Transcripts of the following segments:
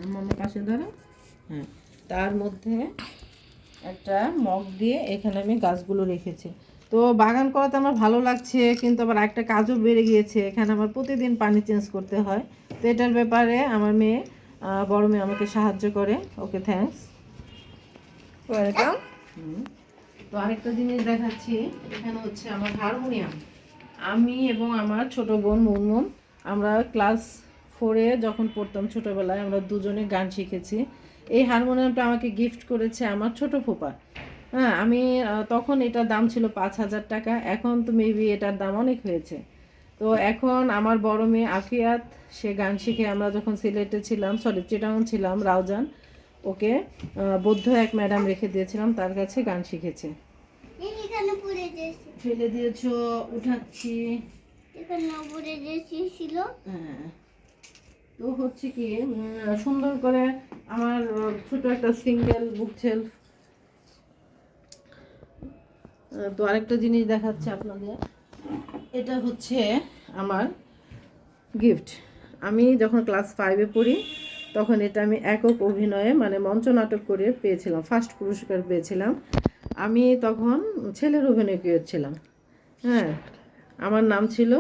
আমার পাশে ধরো। হ্যাঁ, তার মধ্যে একটা মগ দিয়ে এখানে আমি গাছগুলো রেখেছি। তো বাগান করাতে আমার ভালো লাগছে, কিন্তু আবার একটা কাজও বেড়ে গিয়েছে, এখানে আমার প্রতিদিন পানি চেঞ্জ করতে হয়। তো এটার ব্যাপারে আমার মেয়ে, বড় মেয়ে আমাকে সাহায্য করে। ওকে, থ্যাঙ্কস, ওয়েলকাম। তো আরেকটা জিনিস দেখাচ্ছি, এখানে হচ্ছে আমার হারমোনিয়াম। আমি এবং আমার ছোট বোন মুনমুন, আমরা ক্লাস 4-এ যখন পড়তাম ছোটোবেলায়, আমরা দুজনে গান শিখেছি। এই হারমোনিয়ামটা আমাকে গিফট করেছে আমার ছোট ফুপা। হ্যাঁ, আমি তখন এটার দাম ছিল 5,000 টাকা, এখন তো মেবি এটার দাম অনেক হয়েছে। তো এখন আমার বড় মেয়ে আফিয়াত, সে গান শিখে, আমরা যখন সিলেটে ছিলাম, সরি চিটাগাং ছিলাম, রাউজান, ওকে বৌদ্ধ এক ম্যাডাম রেখে দিয়েছিলাম, তার কাছে গান শিখেছে। ফেলে দিয়েছো, উঠাচ্ছি। হ্যাঁ, তো হচ্ছে কি, সুন্দর করে আমার ছোট একটা সিঙ্গেল বুক শেলফ। তো আরেকটা জিনিস দেখাচ্ছে আপনাদের, এটা হচ্ছে আমার গিফট। আমি যখন ক্লাস 5-এ পড়ি, তখন এটা আমি একক অভিনয়ে মানে মঞ্চ নাটক করে পেয়েছিলাম, ফার্স্ট পুরস্কার পেয়েছিলাম। আমি তখন ছেলের অভিনয় করেছিলাম। হ্যাঁ, আমার নাম ছিল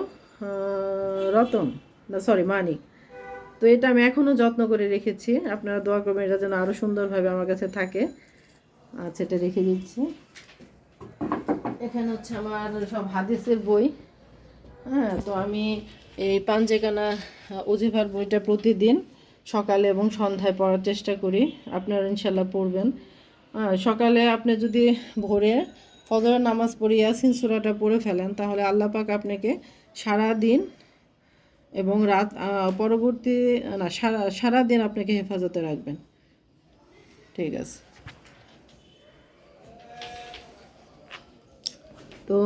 রতন, না সরি মানিক। তো এটা আমি এখনও যত্ন করে রেখেছি, আপনারা দোয়া করবেন এটা যেন আরও সুন্দরভাবে আমার কাছে থাকে। আচ্ছা, এটা রেখে দিচ্ছি। এখানে হচ্ছে আমার সব হাদিসের বই। হ্যাঁ, তো আমি এই পাঞ্জেখানা ওজিফার বইটা প্রতিদিন সকালে এবং সন্ধ্যায় পড়ার চেষ্টা করি। আপনারা ইনশাল্লাহ পড়বেন। সকালে আপনি যদি ভোরে ফজরের নামাজ পড়ে ইয়াসিন সূরাটা পড়ে ফেলেন, তাহলে আল্লাহ পাক আপনাকে সারা দিন এবং রাত পরবর্তী না সারা দিন আপনাকে হেফাজতে রাখবেন। ঠিক আছে। তো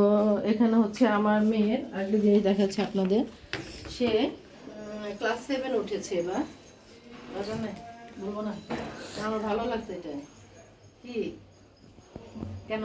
এখানে হচ্ছে আমার মেয়ের আরেকটা জিনিস দেখাচ্ছে আপনাদের। সে ক্লাস 7 উঠেছে এবার। বলবো না, আমার ভালো লাগছে এটা। কি কেন?